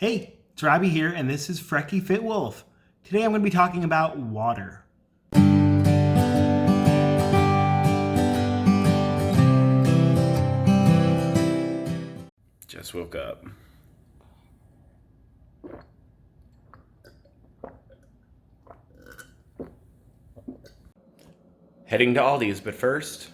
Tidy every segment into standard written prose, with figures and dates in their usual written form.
Hey, it's Robbie here, and this is Frecky Fit Wolf. Today I'm going to be talking about water. Just woke up. Heading to Aldi's, but first,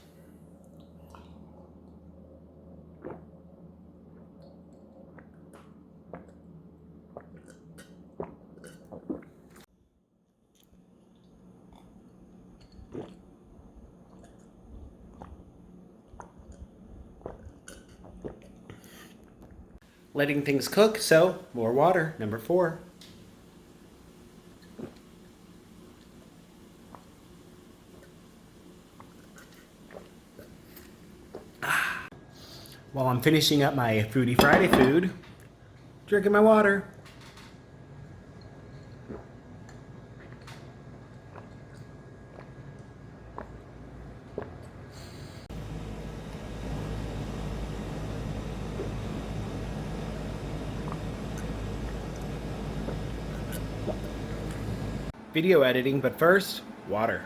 letting things cook, so more water, number 4. While I'm finishing up my Foodie Friday food, drinking my water. Video editing, but first, water.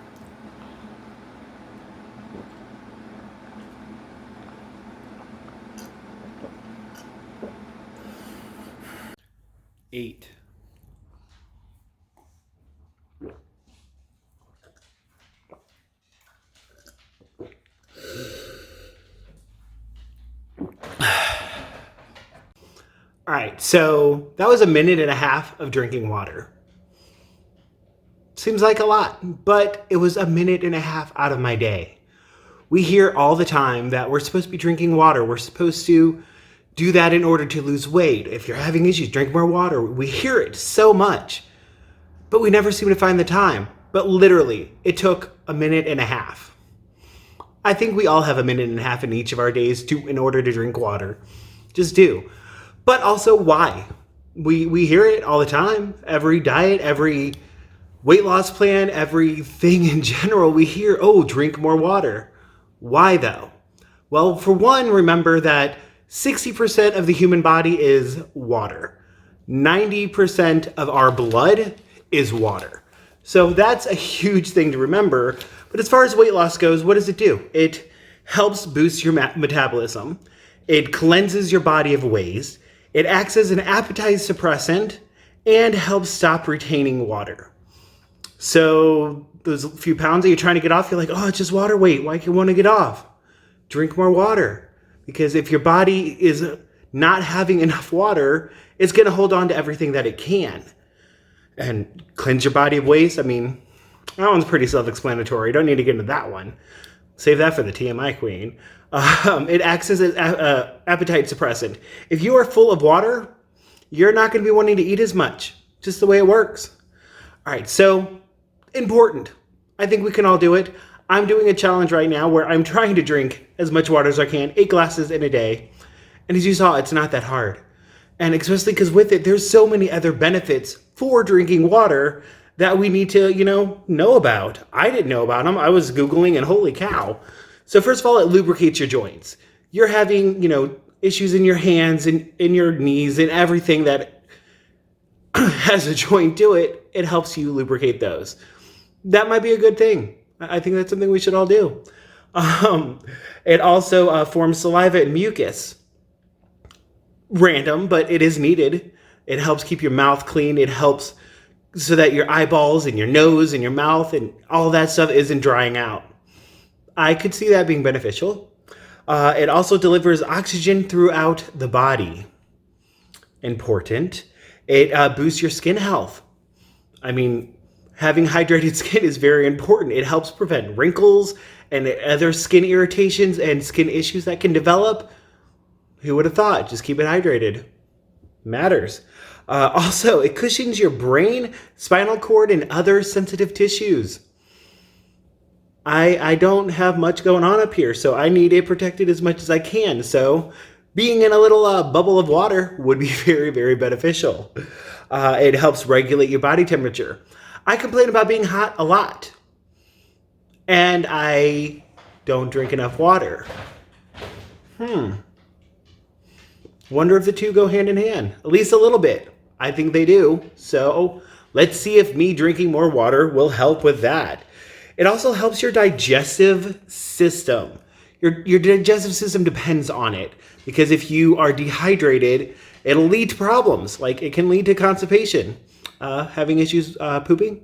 Eight. All right, so that was a minute and a half of drinking water. Seems like a lot, but it was a minute and a half out of my day. We hear all the time that we're supposed to be drinking water. We're supposed to do that in order to lose weight. If you're having issues, drink more water. We hear it so much, but we never seem to find the time. But literally, it took a minute and a half. I think we all have a minute and a half in each of our days in order to drink water. Just do. But also, why? We hear it all the time. Every diet, every weight loss plan, everything in general, we hear, oh, drink more water. Why though? Well, for one, remember that 60% of the human body is water. 90% of our blood is water. So that's a huge thing to remember. But as far as weight loss goes, what does it do? It helps boost your metabolism. It cleanses your body of waste. It acts as an appetite suppressant and helps stop retaining water. So those few pounds that you're trying to get off, you're like, oh, it's just water weight. Why do you want to get off? Drink more water. Because if your body is not having enough water, it's going to hold on to everything that it can. And cleanse your body of waste. I mean, that one's pretty self-explanatory. Don't need to get into that one. Save that for the TMI queen. It acts as an appetite suppressant. If you are full of water, you're not going to be wanting to eat as much. Just the way it works. All right, so important. I think we can all do it. I'm doing a challenge right now where I'm trying to drink as much water as I can, 8 glasses in a day. And as you saw, it's not that hard. And especially because with it, there's so many other benefits for drinking water that we need to, know about. I didn't know about them. I was Googling and holy cow. So first of all, it lubricates your joints. You're having, issues in your hands and in your knees and everything that has a joint to it. It helps you lubricate those. That might be a good thing. I think that's something we should all do. It also forms saliva and mucus. Random, but it is needed. It helps keep your mouth clean. It helps so that your eyeballs and your nose and your mouth and all that stuff isn't drying out. I could see that being beneficial. It also delivers oxygen throughout the body. Important. It boosts your skin health. I mean, having hydrated skin is very important. It helps prevent wrinkles and other skin irritations and skin issues that can develop. Who would have thought? Just keep it hydrated. Matters. Also, it cushions your brain, spinal cord, and other sensitive tissues. I don't have much going on up here, so I need it protected as much as I can. So being in a little bubble of water would be very, very beneficial. It helps regulate your body temperature. I complain about being hot a lot, and I don't drink enough water. Wonder if the two go hand in hand, at least a little bit. I think they do. So let's see if me drinking more water will help with that. It also helps your digestive system. Your digestive system depends on it, because if you are dehydrated, it'll lead to problems. Like it can lead to constipation, having issues pooping.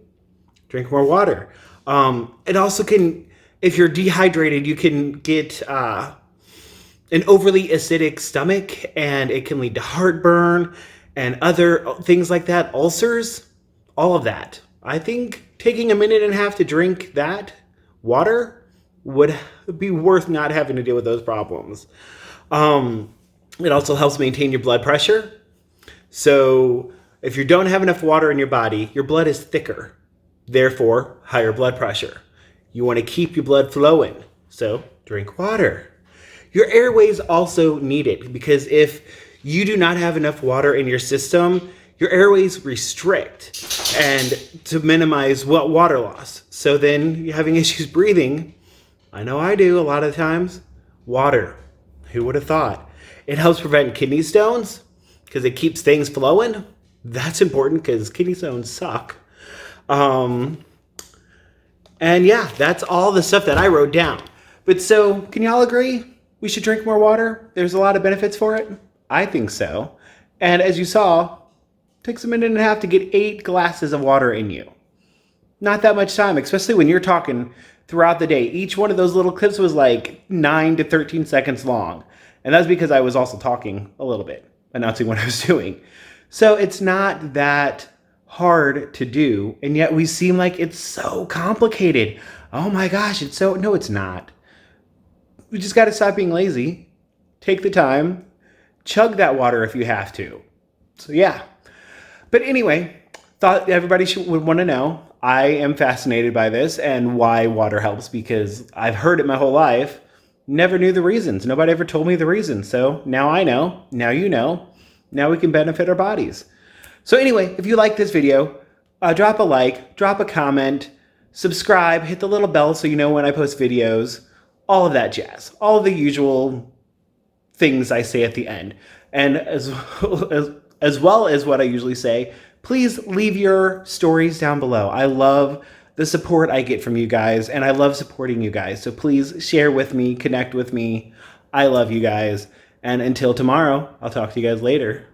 Drink more water. It also can, if you're dehydrated, you can get an overly acidic stomach, and it can lead to heartburn and other things like that, ulcers, all of that. I think taking a minute and a half to drink that water would be worth not having to deal with those problems. It also helps maintain your blood pressure. So if you don't have enough water in your body, your blood is thicker, therefore higher blood pressure. You want to keep your blood flowing, so drink water. Your airways also need it, because if you do not have enough water in your system, your airways restrict and to minimize water loss. So then you're having issues breathing. I know I do a lot of times. Water. Who would have thought? It helps prevent kidney stones because it keeps things flowing. That's important because kidney stones suck. And yeah, that's all the stuff that I wrote down. But so, can y'all agree we should drink more water? There's a lot of benefits for it. I think so. And as you saw, it takes a minute and a half to get 8 glasses of water in you. Not that much time, especially when you're talking throughout the day. Each one of those little clips was like 9 to 13 seconds long. And that's because I was also talking a little bit, announcing what I was doing. So it's not that hard to do, and yet we seem like it's so complicated. Oh my gosh, no, it's not. We just got to stop being lazy. Take the time. Chug that water if you have to. So yeah. But anyway, thought everybody would want to know. I am fascinated by this and why water helps, because I've heard it my whole life. Never knew the reasons. Nobody ever told me the reasons. So now I know. Now you know. Now we can benefit our bodies. So anyway, if you like this video, drop a like, drop a comment, subscribe, hit the little bell so you know when I post videos, all of that jazz. All of the usual things I say at the end. And as well as what I usually say, please leave your stories down below. I love the support I get from you guys, and I love supporting you guys. So please share with me, connect with me. I love you guys. And until tomorrow, I'll talk to you guys later.